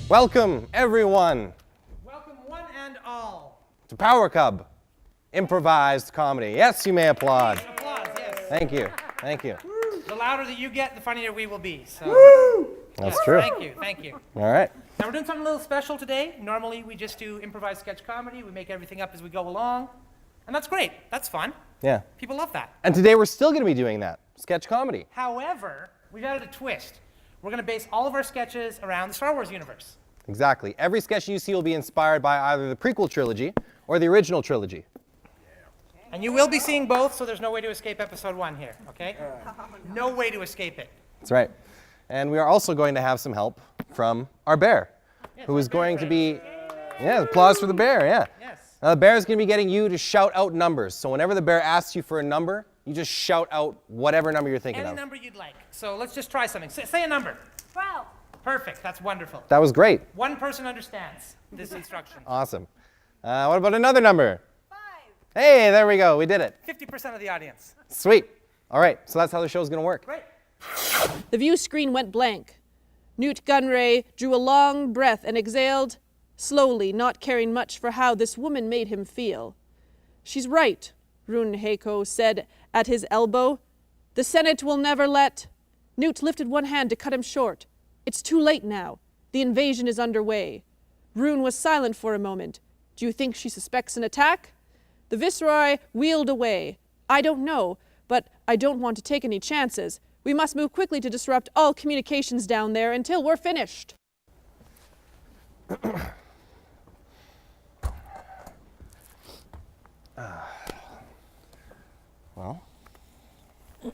Welcome, everyone. Welcome, one and all. To Power Cub, improvised comedy. Yes, you may applaud. Applause, yes. Thank you. Thank you. The louder that you get, the funnier we will be. So, That's yes, true. Thank you, thank you. All right. Now we're doing something a little special today. Normally we just do improvised sketch comedy. We make everything up as we go along. And that's great. That's fun. Yeah. People love that. And today we're still going to be doing that, sketch comedy. However, we've added a twist. We're going to base all of our sketches around the Star Wars universe. Exactly. Every sketch you see will be inspired by either the prequel trilogy or the original trilogy. And you will be seeing both, so there's no way to escape episode 1 here, okay? No way to escape it. That's right. And we are also going to have some help from our bear, who is going to be, yeah, applause for the bear, yeah. Yes. Now, the bear is going to be getting you to shout out numbers. So whenever the bear asks you for a number, you just shout out whatever number you're thinking Any of. number you'd like. So let's just try something. Say a number. 12. Perfect. That's wonderful. That was great. One person understands this instruction. Awesome. What about another number? 5. Hey, there we go. We did it. 50% of the audience. Sweet. All right. So that's how the show's going to work. Great. The view screen went blank. Newt Gunray drew a long breath and exhaled, slowly, not caring much for how this woman made him feel. She's right, Rune Heiko said at his elbow. The Senate will never let... Newt lifted one hand to cut him short. It's too late now. The invasion is underway. Rune was silent for a moment. Do you think she suspects an attack? The Viceroy wheeled away. I don't know, but I don't want to take any chances. We must move quickly to disrupt all communications down there until we're finished. Well,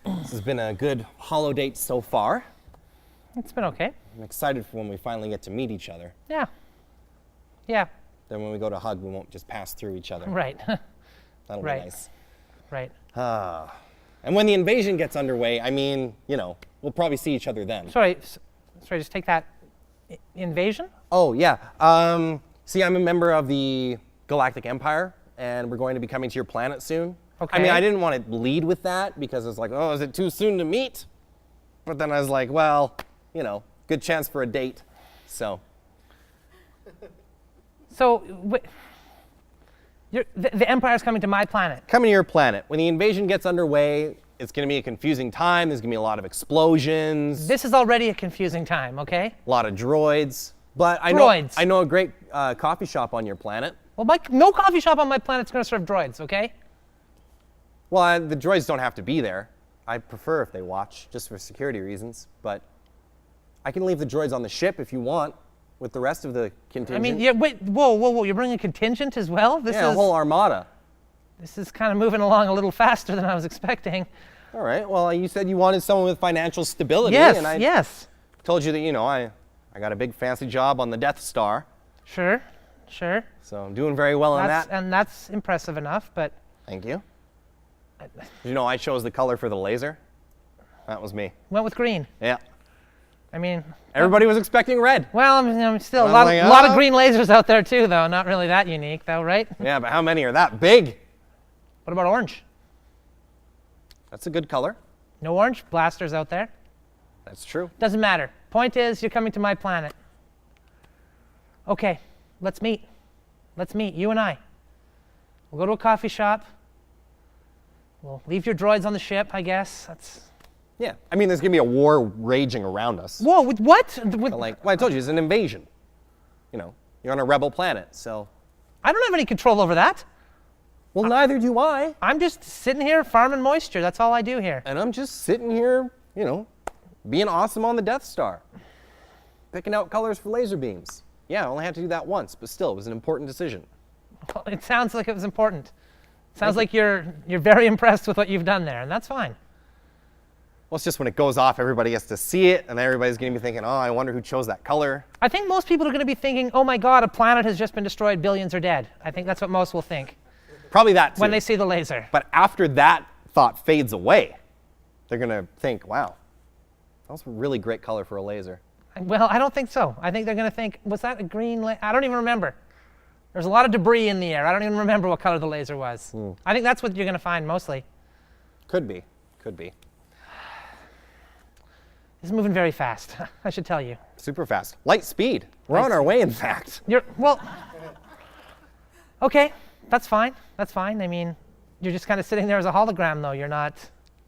this has been a good holo date so far. It's been okay. I'm excited for when we finally get to meet each other. Yeah. Yeah. Then when we go to hug, we won't just pass through each other. Right. That'll Right. be nice. Right. And when the invasion gets underway, I mean, you know, we'll probably see each other then. Sorry, just take that. Invasion? Oh, yeah. See, I'm a member of the Galactic Empire, and we're going to be coming to your planet soon. Okay. I mean, I didn't want to lead with that because it's like, oh, is it too soon to meet? But then I was like, well, you know, good chance for a date. So. So, the Empire's coming to my planet. Coming to your planet. When the invasion gets underway, it's going to be a confusing time. There's going to be a lot of explosions. This is already a confusing time, okay? A lot of droids. But I know a great coffee shop on your planet. Well, no coffee shop on my planet's going to serve droids, okay? Well, the droids don't have to be there. I prefer if they watch, just for security reasons. But I can leave the droids on the ship if you want, with the rest of the contingent. I mean, yeah, wait, whoa, you're bringing a contingent as well? A whole armada. This is kind of moving along a little faster than I was expecting. All right, well, you said you wanted someone with financial stability. Yes, and I yes. told you that, you know, I got a big fancy job on the Death Star. Sure. So I'm doing very well on that. And that's impressive enough, but... Thank you. Did you know I chose the color for the laser? That was me. Went with green. Yeah. I mean... Everybody was expecting red. Well, I'm still Well, a lot of green lasers out there too, though. Not really that unique, though, right? Yeah, but how many are that big? What about orange? That's a good color. No orange blasters out there. That's true. Doesn't matter. Point is, you're coming to my planet. Okay, let's meet. Let's meet, you and I. We'll go to a coffee shop. We'll leave your droids on the ship, I guess. That's... Yeah. I mean, there's going to be a war raging around us. Whoa, with what? But like, well, I told you, it's an invasion. You know, you're on a rebel planet, so. I don't have any control over that. Well, neither do I. I'm just sitting here farming moisture. That's all I do here. And I'm just sitting here, you know, being awesome on the Death Star. Picking out colors for laser beams. Yeah, I only had to do that once, but still, it was an important decision. Well, it sounds like it was important. Sounds like you're very impressed with what you've done there, and that's fine. Well, it's just when it goes off, everybody gets to see it, and then everybody's going to be thinking, oh, I wonder who chose that color. I think most people are going to be thinking, oh my God, a planet has just been destroyed, billions are dead. I think that's what most will think. Probably that too. When they see the laser. But after that thought fades away, they're going to think, wow, that was a really great color for a laser. Well, I don't think so. I think they're going to think, was that a green laser? I don't even remember. There's a lot of debris in the air. I don't even remember what color the laser was. I think that's what you're going to find mostly. Could be. Could be. This is moving very fast, I should tell you. Super fast. Light speed. We're on our way, in fact. Well, okay, that's fine. That's fine. I mean, you're just kind of sitting there as a hologram, though. You're not.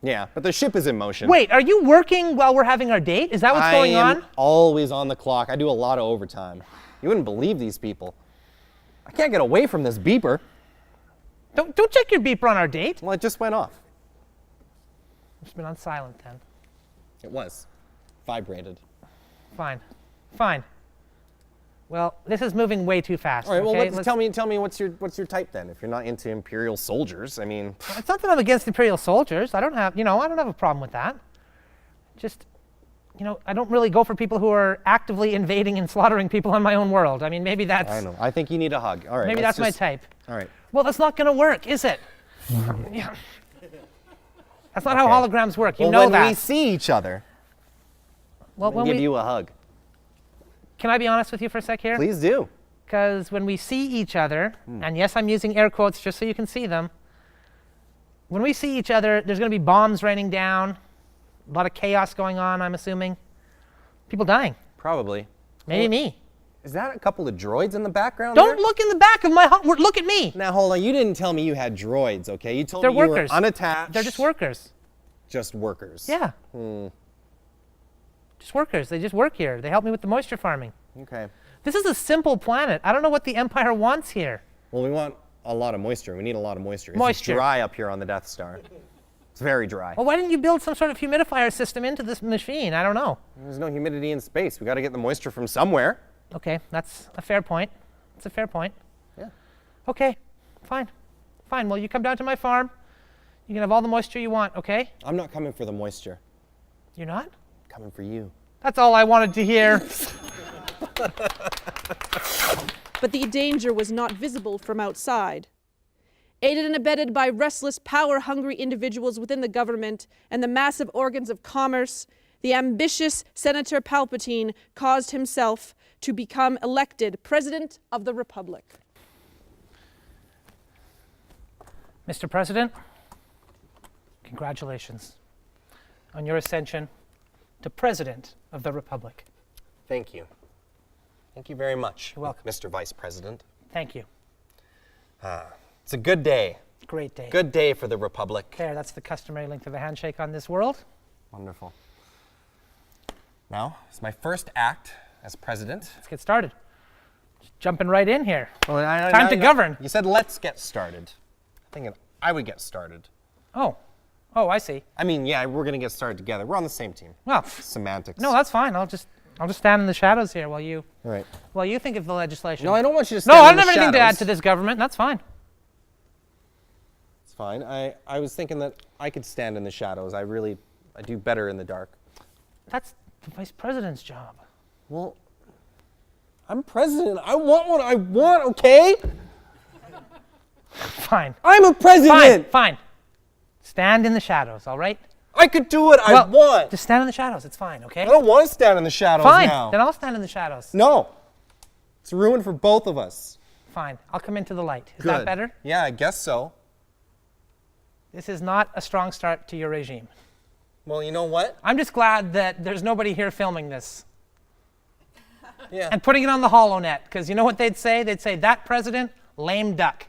Yeah, but the ship is in motion. Wait, are you working while we're having our date? Is that what's going on? I am always on the clock. I do a lot of overtime. You wouldn't believe these people. I can't get away from this beeper. Don't check your beeper on our date. Well, it just went off. It's been on silent then. It was. Vibrated. Fine. Fine. Well, this is moving way too fast. All right, okay? well, tell me what's your type then? If you're not into Imperial soldiers, I mean. It's not that I'm against Imperial soldiers. I don't have a problem with that. Just, I don't really go for people who are actively invading and slaughtering people on my own world. I mean, maybe that's. I know. I think you need a hug. All right. Maybe that's my type. All right. Well, that's not going to work, is it? Yeah. That's not how holograms work. You know when that. When we see each other, well, I'll give you a hug. Can I be honest with you for a sec here? Please do. Because when we see each other, and yes, I'm using air quotes just so you can see them. When we see each other, there's going to be bombs raining down, a lot of chaos going on, I'm assuming. People dying. Probably. Maybe me. Is that a couple of droids in the background? Don't look in the back of my look at me. Now, hold on. You didn't tell me you had droids, okay? You told They're me workers. You were unattached. They're just workers. Just workers. Yeah. Just workers. They just work here. They help me with the moisture farming. Okay. This is a simple planet. I don't know what the Empire wants here. Well, we want a lot of moisture. We need a lot of moisture. Moisture. It's dry up here on the Death Star. It's very dry. Well, why didn't you build some sort of humidifier system into this machine? I don't know. There's no humidity in space. We got to get the moisture from somewhere. Okay, that's a fair point. That's a fair point. Yeah. Okay, fine. Fine. Well, you come down to my farm. You can have all the moisture you want, okay? I'm not coming for the moisture. You're not? I'm coming for you. That's all I wanted to hear. But the danger was not visible from outside. Aided and abetted by restless, power-hungry individuals within the government and the massive organs of commerce, the ambitious Senator Palpatine caused himself to become elected President of the Republic. Mr. President, congratulations on your ascension to President of the Republic. Thank you. Thank you very much. You're welcome. Mr. Vice President. Thank you. It's a good day. Great day. Good day for the Republic. There, that's the customary length of a handshake on this world. Wonderful. Now, it's my first act as president. Let's get started. Just jumping right in here. Well, Time to govern. You said let's get started. I think I would get started. Oh, I see. I mean, yeah, we're going to get started together. We're on the same team. Well, Semantics. no, that's fine. I'll just stand in the shadows here while you All right. think of the legislation. No, I don't want you to No, stand I in don't the have anything to add shadows. to this government. That's fine. It's fine. I was thinking that I could stand in the shadows. I do better in the dark. That's the vice president's job. Well, I'm president. I want what I want, okay? Fine. I'm a president. Fine. Stand in the shadows, all right? I could do what I want. Just stand in the shadows. It's fine, okay? I don't want to stand in the shadows Fine. now. Then I'll stand in the shadows. No. It's ruined for both of us. Fine. I'll come into the light. Is Good. that better? Yeah, I guess so. This is not a strong start to your regime. Well, you know what? I'm just glad that there's nobody here filming this Yeah. and putting it on the HoloNet, because you know what they'd say? They'd say, that president, lame duck.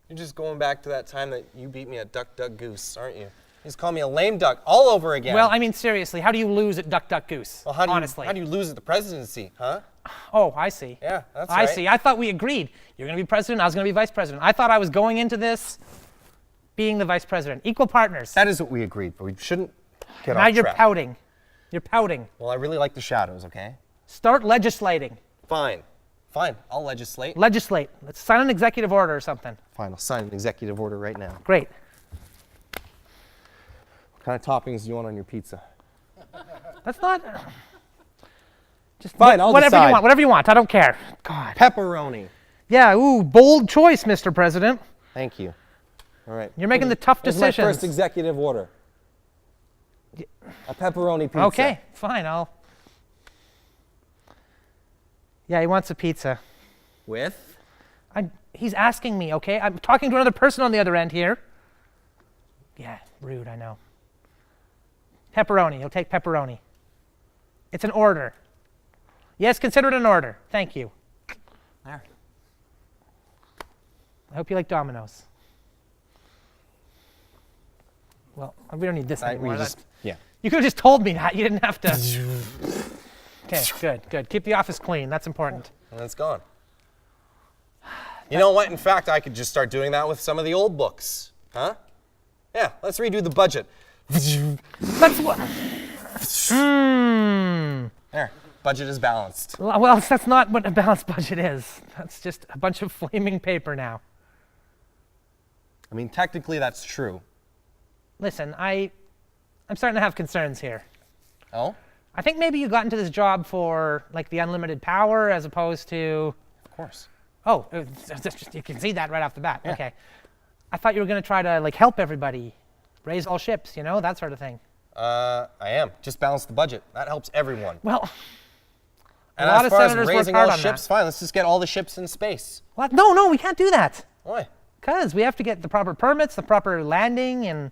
You're just going back to that time that you beat me at Duck, Duck, Goose, aren't you? You just call me a lame duck all over again. Well, I mean, seriously, how do you lose at Duck, Duck, Goose? Well, honestly. how do you lose at the presidency, huh? Oh, I see. Yeah, that's I right. see. I thought we agreed. You're going to be president, I was going to be vice president. I thought I was going into this being the vice president. Equal partners. That is what we agreed, but we shouldn't get Now off you're track. pouting. You're pouting. Well, I really like the shadows, okay? Start legislating. Fine. Fine, I'll legislate. Legislate. Let's sign an executive order or something. Fine, I'll sign an executive order right now. Great. What kind of toppings do you want on your pizza? That's not... Just Fine, I'll whatever decide. you want. Whatever you want. I don't care. God. Pepperoni. Yeah, ooh, bold choice, Mr. President. Thank you. All right. You're making the tough This is decisions. my first executive order. A pepperoni pizza. Okay, fine, Yeah, he wants a pizza. With? He's asking me, okay? I'm talking to another person on the other end here. Yeah, rude, I know. Pepperoni. You'll take pepperoni. It's an order. Yes, consider it an order. Thank you. There. I hope you like Domino's. Well, we don't need this anymore. Yeah. You could have just told me that. You didn't have to. Okay, good, good. Keep the office clean. That's important. And it's gone. You know what? In fact, I could just start doing that with some of the old books. Huh? Yeah, let's redo the budget. That's what. There, budget is balanced. Well, that's not what a balanced budget is. That's just a bunch of flaming paper now. I mean, technically that's true. Listen, I'm starting to have concerns here. Oh? I think maybe you got into this job for like the unlimited power as opposed to. Of course. Oh, you can see that right off the bat. Yeah. Okay. I thought you were going to try to like help everybody, raise all ships, you know, that sort of thing. I am. Just balance the budget. That helps everyone. Well, And a lot as of far as senators work raising hard all on ships, that. fine. Let's just get all the ships in space. What? No, we can't do that. Why? Because we have to get the proper permits, the proper landing and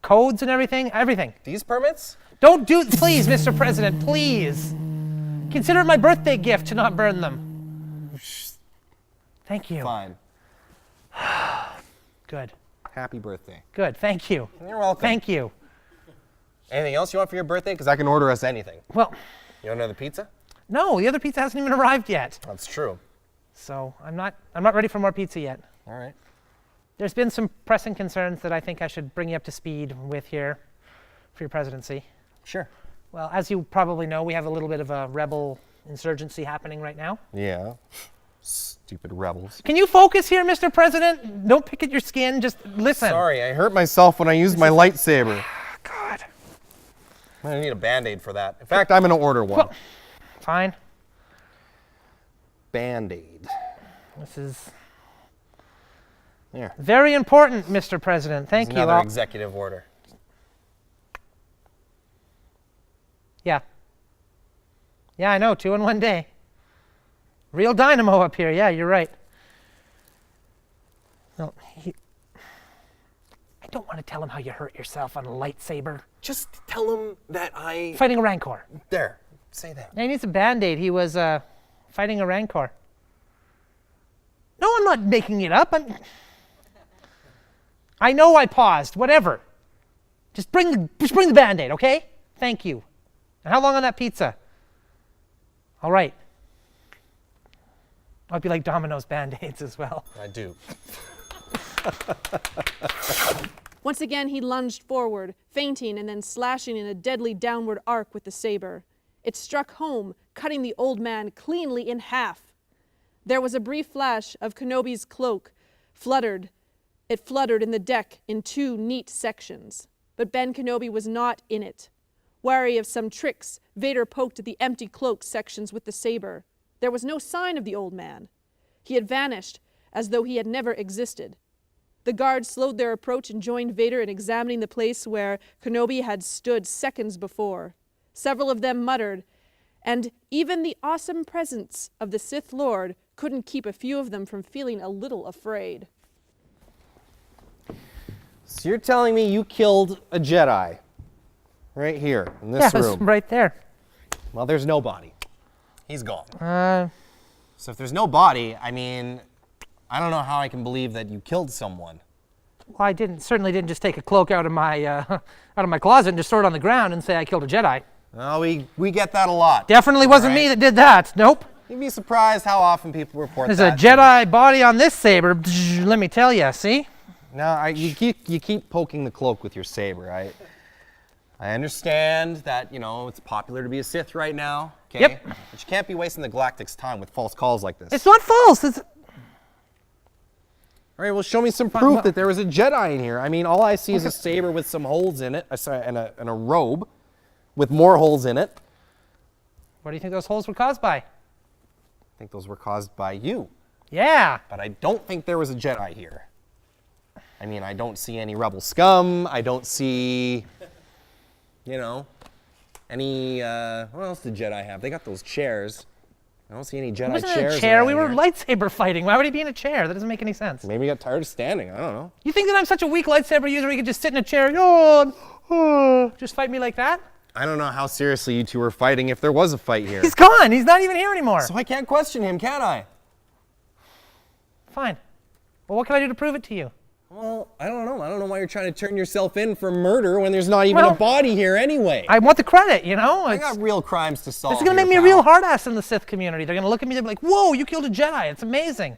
codes and everything. These permits? Don't do, please, Mr. President, please. Consider it my birthday gift to not burn them. Thank you. Fine. Good. Happy birthday. Good. Thank you. You're welcome. Thank you. Anything else you want for your birthday? Because I can order us anything. Well, You want another pizza? no, the other pizza hasn't even arrived yet. That's true. So I'm not ready for more pizza yet. All right. There's been some pressing concerns that I think I should bring you up to speed with here for your presidency. Sure. Well, as you probably know, we have a little bit of a rebel insurgency happening right now. Yeah. Stupid rebels. Can you focus here, Mr. President? Don't pick at your skin, just listen. Sorry, I hurt myself when I used my lightsaber. God. I'm gonna need a Band-Aid for that. In fact, I'm gonna order one. Well, fine. Band-Aid. This is There. very important, Mr. President. Thank you. Another executive order. Yeah. Yeah, I know. 2 in 1 day. Real dynamo up here. Yeah, you're right. No, I don't want to tell him how you hurt yourself on a lightsaber. Just tell him that I... Fighting a rancor. There. Say that. Yeah, he needs a Band-Aid. He was fighting a rancor. No, I'm not making it up. I know I paused. Whatever. Just bring the Band-Aid, okay? Thank you. And how long on that pizza? All right. I hope you like Domino's Band-Aids as well. I do. Once again, he lunged forward, feinting and then slashing in a deadly downward arc with the saber. It struck home, cutting the old man cleanly in half. There was a brief flash of Kenobi's cloak. It fluttered in the deck in 2 neat sections. But Ben Kenobi was not in it. Wary of some tricks, Vader poked at the empty cloak sections with the saber. There was no sign of the old man. He had vanished, as though he had never existed. The guards slowed their approach and joined Vader in examining the place where Kenobi had stood seconds before. Several of them muttered, and even the awesome presence of the Sith Lord couldn't keep a few of them from feeling a little afraid. So you're telling me you killed a Jedi right here in this Yeah, room? it's right there. Well, there's no body. He's gone. So if there's no body, I mean, I don't know how I can believe that you killed someone. Well, I certainly didn't just take a cloak out of my closet and just throw it on the ground and say I killed a Jedi. Oh, we get that a lot. Definitely wasn't me that did that. Nope. You'd be surprised how often people report There's that. a Jedi body on this saber. Let me tell you. See? No, you keep poking the cloak with your saber. I understand that, you know, it's popular to be a Sith right now. Okay? Yep. But you can't be wasting the Galactic's time with false calls like this. It's not false. It's All right, well, show me some proof that there was a Jedi in here. I mean, all I see is a saber with some holes in it, and a robe with more holes in it. What do you think those holes were caused by? I think those were caused by you. Yeah. But I don't think there was a Jedi here. I mean, I don't see any rebel scum. I don't see, you know, any, what else did Jedi have? They got those chairs. I don't see any Jedi It wasn't chairs in a chair. around We were here. lightsaber fighting. Why would he be in a chair? That doesn't make any sense. Maybe he got tired of standing. I don't know. You think that I'm such a weak lightsaber user? We could just sit in a chair. Oh, Just fight me like that? I don't know how seriously you two were fighting if there was a fight here. He's gone. He's not even here anymore. So I can't question him, can I? Fine. Well, what can I do to prove it to you? Well, I don't know. I don't know why you're trying to turn yourself in for murder when there's not even Well, a body here anyway. I want the credit, you know? I got real crimes to solve. It's going to make me a real hard ass in the Sith community. They're going to look at me and be like, whoa, you killed a Jedi. It's amazing.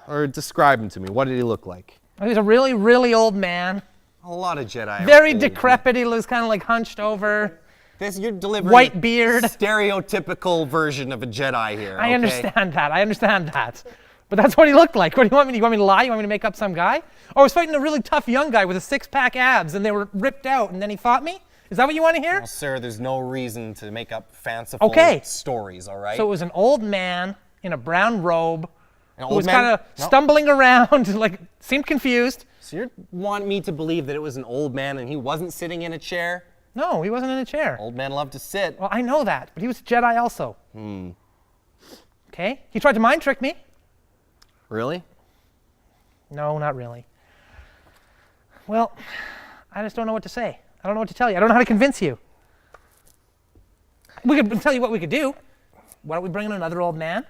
Or describe him to me. What did he look like? He's a really, really old man. A lot of Jedi. Very decrepit. He looks kind of like hunched over. You're delivering White beard. Stereotypical version of a Jedi here. I understand that. I understand that. But that's what he looked like. What do you want me to do? You want me to lie? You want me to make up some guy? Oh, I was fighting a really tough young guy with a six-pack abs, and they were ripped out, and then he fought me? Is that what you want to hear? Well, sir, there's no reason to make up fanciful stories, all right? So it was an old man in a brown robe who was man? kind of stumbling around, like, seemed confused. So you want me to believe that it was an old man and he wasn't sitting in a chair? No, he wasn't in a chair. Old men love to sit. Well, I know that, but he was a Jedi also. Okay? He tried to mind trick me. Really? No, not really. Well, I just don't know what to say. I don't know what to tell you. I don't know how to convince you. We could tell you what we could do. Why don't we bring in another old man?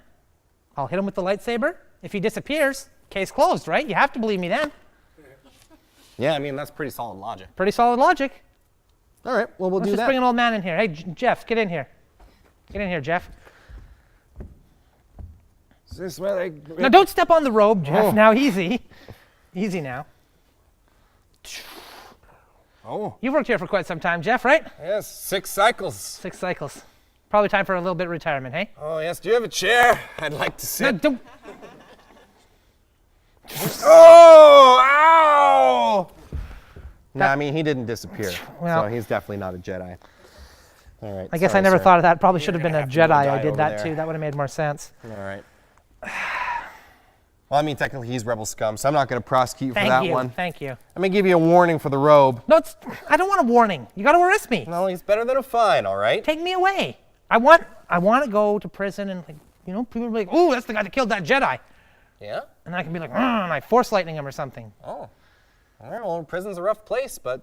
I'll hit him with the lightsaber. If he disappears, case closed, right? You have to believe me then. Yeah, I mean, that's pretty solid logic. Pretty solid logic. All right, well, Let's do just that. bring an old man in here. Hey, Jeff, get in here. Get in here, Jeff. Is this where they... Now, don't step on the robe, Jeff. Oh. Now, easy. Easy now. Oh. You've worked here for quite some time, Jeff, right? Yes, 6 cycles. 6 cycles. Probably time for a little bit of retirement, hey? Oh, yes. Do you have a chair? I'd like to No, sit. don't. Oh! Ow! No, I mean, he didn't disappear. Well- So he's definitely not a Jedi. All right. I guess I sorry, never sir. thought of that. Probably should have been a have to do a Jedi. I die did over that there. too. That would have made more sense. All right. Well, I mean, technically he's rebel scum, so I'm not going to prosecute you for Thank that you. one. Thank you. I'm going to give you a warning for the robe. No, I don't want a warning. You got to arrest me. No, he's better than a fine, all right? Take me away. I want to go to prison and, like, you know, people will be like, "Ooh, that's the guy that killed that Jedi," Yeah? and I can be like, and I force lightning him or something. Oh. All right, well, prison's a rough place, but,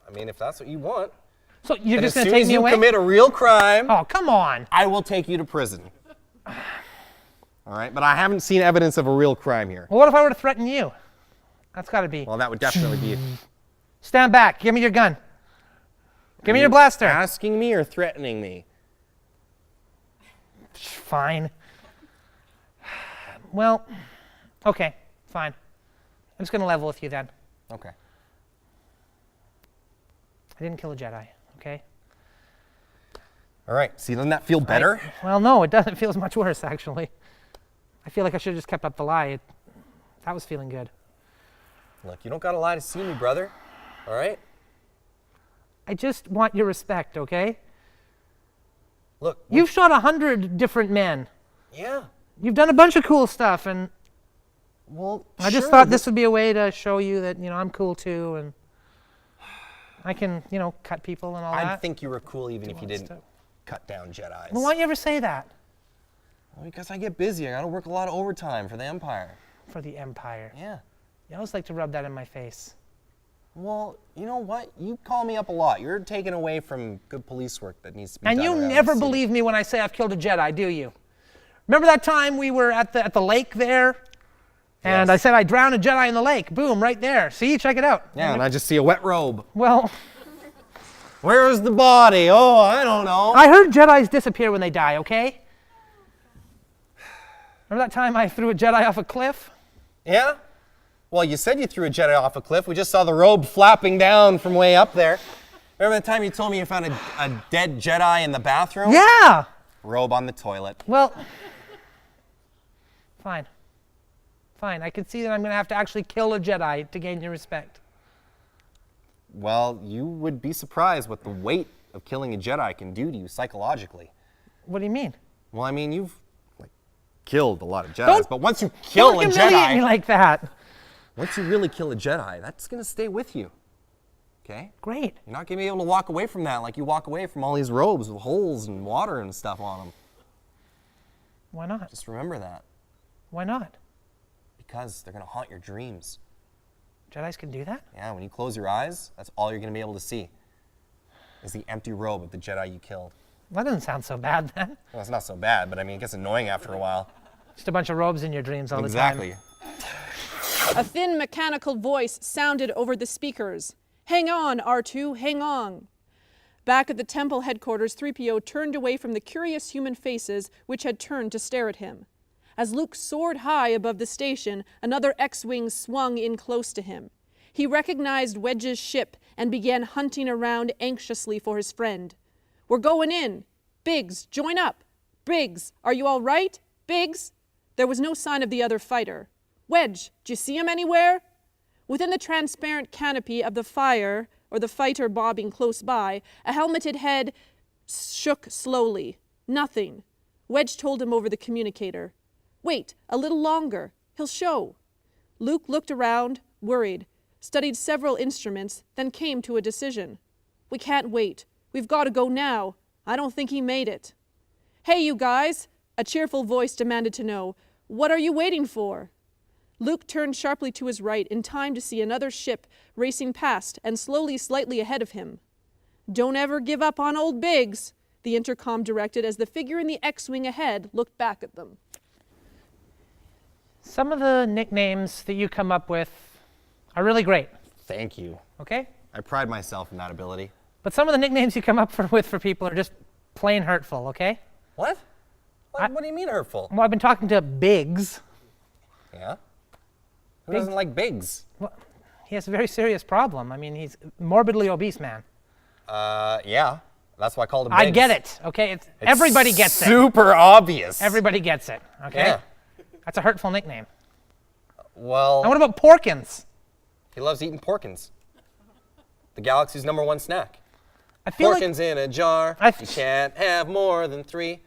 I mean, if that's what you want. So you're And just as going to soon take as me you away? commit a real crime, Oh, come on. I will take you to prison. All right, but I haven't seen evidence of a real crime here. Well, what if I were to threaten you? That's got to be. Well, that would definitely be Stand back. Give me your gun. Give me your blaster. asking me or threatening me. Fine. Well, okay, fine. I'm just going to level with you then. Okay. I didn't kill a Jedi, okay? All right, see, doesn't that feel better? Well, no, it doesn't. It feels much worse, actually. I feel like I should have just kept up the lie. That was feeling good. Look, you don't got to lie to see me, brother. All right? I just want your respect, okay? Look. You've shot 100 different men. Yeah. You've done a bunch of cool stuff, and Well, I just sure, thought but- this would be a way to show you that, you know, I'm cool too, and I can, you know, cut people and all I'd that. think you were cool even if you didn't stuff. cut down Jedis. Well, why'd you ever say that? Well, because I get busy. I got to work a lot of overtime for the Empire. For the Empire. Yeah. You always like to rub that in my face. Well, you know what? You call me up a lot. You're taking away from good police work that needs to be And done. you around the never city. believe me when I say I've killed a Jedi, do you? Remember that time we were at the lake there? And Yes. I said I drowned a Jedi in the lake. Boom, right there. See, check it out. Yeah, and I just see a wet robe. Well, Where's the body? Oh, I don't know. I heard Jedis disappear when they die, okay? Remember that time I threw a Jedi off a cliff? Yeah? Well, you said you threw a Jedi off a cliff. We just saw the robe flapping down from way up there. Remember the time you told me you found a dead Jedi in the bathroom? Yeah! Robe on the toilet. Well, fine. Fine, I can see that I'm going to have to actually kill a Jedi to gain your respect. Well, you would be surprised what the weight of killing a Jedi can do to you psychologically. What do you mean? Well, I mean, you've killed a lot of Jedis, Don't- but once you kill Don't a humiliate me Jedi, like that. once you really kill a Jedi, that's gonna stay with you. Okay? Great. You're not gonna be able to walk away from that like you walk away from all these robes with holes and water and stuff on them. Why not? Just remember that, Why not? because they're gonna haunt your dreams. Jedis can do that? Yeah, when you close your eyes, that's all you're going to be able to see is the empty robe of the Jedi you killed. That doesn't sound so bad then. Well, it's not so bad, but I mean, it gets annoying after a while. Just a bunch of robes in your dreams all the time. Exactly. A thin mechanical voice sounded over the speakers. Hang on, R2, hang on. Back at the temple headquarters, 3PO turned away from the curious human faces which had turned to stare at him. As Luke soared high above the station, another X-Wing swung in close to him. He recognized Wedge's ship and began hunting around anxiously for his friend. We're going in. Biggs, join up. Biggs, are you all right? Biggs? There was no sign of the other fighter. Wedge, do you see him anywhere? Within the transparent canopy of the fire, or the fighter bobbing close by, a helmeted head shook slowly. Nothing. Wedge told him over the communicator. Wait, a little longer. He'll show. Luke looked around, worried, studied several instruments, then came to a decision. We can't wait. We've got to go now. I don't think he made it. Hey, you guys, a cheerful voice demanded to know. What are you waiting for? Luke turned sharply to his right in time to see another ship racing past and slowly slightly ahead of him. Don't ever give up on old Biggs, the intercom directed as the figure in the X-Wing ahead looked back at them. Some of the nicknames that you come up with are really great, Thank you. okay? I pride myself in that ability. But some of the nicknames you come up with for people are just plain hurtful, okay? What? What do you mean hurtful? Well, I've been talking to Biggs. Yeah? Who Big- doesn't like Biggs? Well, he has a very serious problem. I mean, he's a morbidly obese man. Yeah. That's why I called him Biggs. I get it, okay? Everybody gets it. Super obvious. Everybody gets it, okay? Yeah. That's a hurtful nickname. Well, And what about Porkins? he loves eating porkins. The galaxy's #1 snack. I feel like Porkins in a jar. I- You can't have more than 3.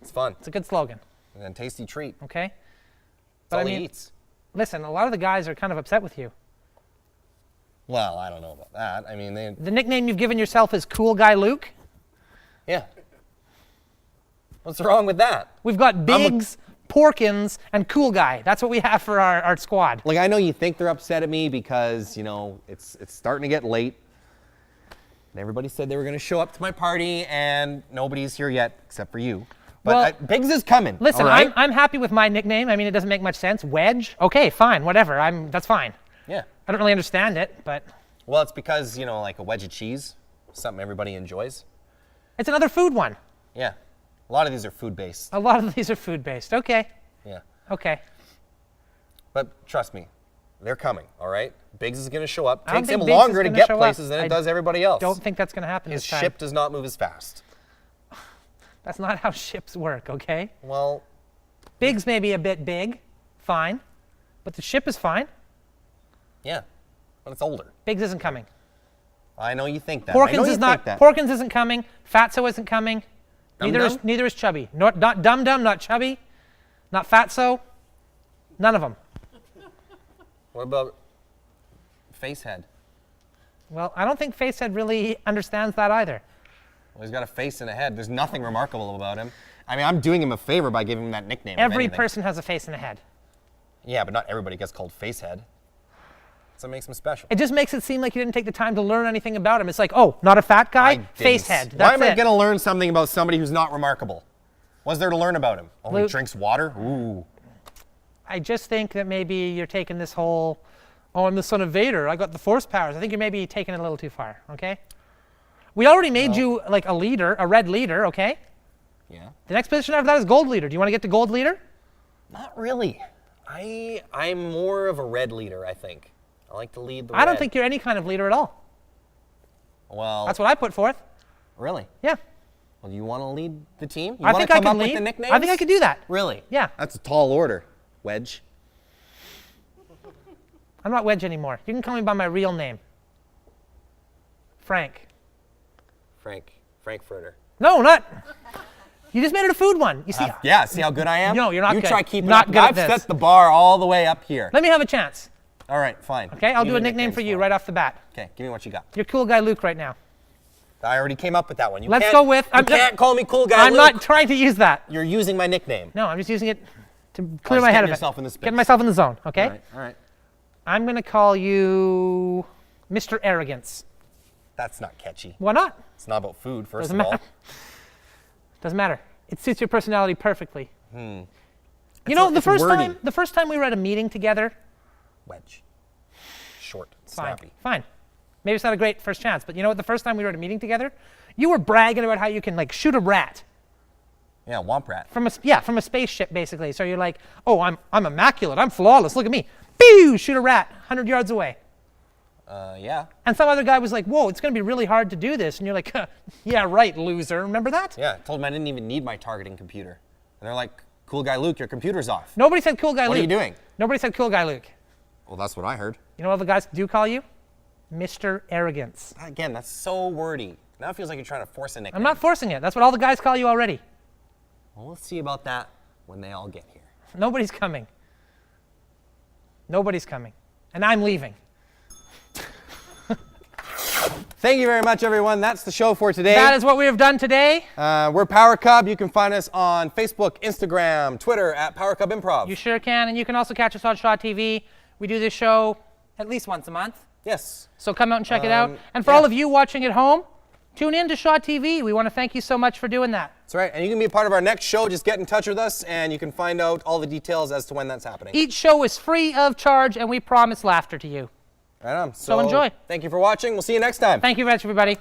It's fun. it's a good slogan, And a tasty treat. okay? That's But all I he mean, eats. listen, a lot of the guys are kind of upset with you. Well, I don't know about that. I mean, The nickname you've given yourself is Cool Guy Luke. yeah. What's wrong with that? We've got Biggs, Porkins, and Cool Guy. That's what we have for our squad. Like, I know you think they're upset at me because, you know, it's starting to get late. And everybody said they were going to show up to my party, and nobody's here yet except for you. But Well, Biggs is coming. Listen, all right? I'm happy with my nickname. I mean, it doesn't make much sense. Wedge? Okay, fine, whatever. That's fine. Yeah. I don't really understand it, but Well, it's because, you know, like a wedge of cheese, something everybody enjoys. it's another food one. Yeah. A lot of these are food-based. A lot of these are food-based. Okay, Yeah. okay. But trust me, they're coming, all right? Biggs is going to show up. I don't Takes think him Biggs is longer to gonna get show up. places than I it does everybody else. Don't think that's going to happen His this time. ship does not move as fast. That's not how ships work, okay? Well, Biggs may be a bit big, fine, but the ship is fine. yeah, but it's older. Biggs isn't coming. I know you think that. I know Porkins you is not. think that. Porkins isn't coming. Fatso isn't coming. Dum-dum? Neither is Chubby. Not Dum Dum, not Chubby, not Fatso. None of them. What about Facehead? Well, I don't think Facehead really understands that either. Well, he's got a face and a head. There's nothing remarkable about him. I mean, I'm doing him a favor by giving him that nickname. if Every anything. person has a face and a head. Yeah, but not everybody gets called Facehead. So it makes him special. It just makes it seem like you didn't take the time to learn anything about him. It's like, oh, not a fat I guy, didn't. Facehead. That's Why am I it. going to learn something about somebody who's not remarkable? What's there to learn about him? Oh, he Luke- drinks water? Ooh. I just think that maybe you're taking this whole, oh, I'm the son of Vader. I got the Force powers. I think you're maybe taking it a little too far. Okay. We already made you like a leader, a red leader. Okay. Yeah. The next position after that is gold leader. Do you want to get to gold leader? Not really. I'm more of a red leader, I think. I like to lead the I don't red. think you're any kind of leader at all. Well, That's what I put forth. really? Yeah. Well, do you want to lead the team? You I want think to I come can up lead. with the nicknames? I think I could do that. Really? Yeah. That's a tall order, Wedge. I'm not Wedge anymore. You can call me by my real name. Frank. Frankfurter. No, not. You just made it a food one. You see, Yeah, see how good I am? No, you're not You good. try keeping Not up. good at I've this. set the bar all the way up here. let me have a chance. All right, fine. Okay, I'll Give do me a nickname nicknames for you him. right off the bat. Okay, give me what you got. You're cool guy Luke right now. I already came up with that one. You Let's can't- go with- You can't call me cool guy I'm Luke. not trying to use that. You're using my nickname. No, I'm just using it to clear Just my head getting of yourself it. in the space. Get myself in the zone, okay? All right. I'm going to call you Mr. Arrogance. That's not catchy. Why not? It's not about food, first Doesn't of all. matter. Doesn't matter. It suits your personality perfectly. You It's know, a- the it's first wordy. time we were at a meeting together, Wedge. Short, fine, snappy. fine. Maybe it's not a great first chance, but you know what? The first time we were at a meeting together, you were bragging about how you can like shoot a rat Yeah, womp rat. from a spaceship, basically. So you're like, oh, I'm immaculate, I'm flawless. Look at me. Pew! Shoot a rat 100 yards away. Yeah. And some other guy was like, whoa, it's going to be really hard to do this. And you're like, yeah, right, loser. Remember that? Yeah, told them I didn't even need my targeting computer. And they're like, cool guy Luke, your computer's off. Nobody said cool guy Luke. What are you doing? Nobody said cool guy Luke. Well, that's what I heard. You know what the guys do call you? Mr. Arrogance. Again, that's so wordy. Now it feels like you're trying to force a nickname. I'm not forcing it. That's what all the guys call you already. Well, we'll see about that when they all get here. Nobody's coming. Nobody's coming. And I'm leaving. Thank you very much, everyone. That's the show for today. That is what we have done today. We're Power Cub. You can find us on Facebook, Instagram, Twitter at Power Cub Improv. You sure can. And you can also catch us on Shaw TV. We do this show at least once a month. Yes. So come out and check it out. And for all of you watching at home, tune in to Shaw TV. We want to thank you so much for doing that. That's right. And you can be a part of our next show. Just get in touch with us, and you can find out all the details as to when that's happening. Each show is free of charge, and we promise laughter to you. Right on. So enjoy. Thank you for watching. We'll see you next time. Thank you very much, everybody.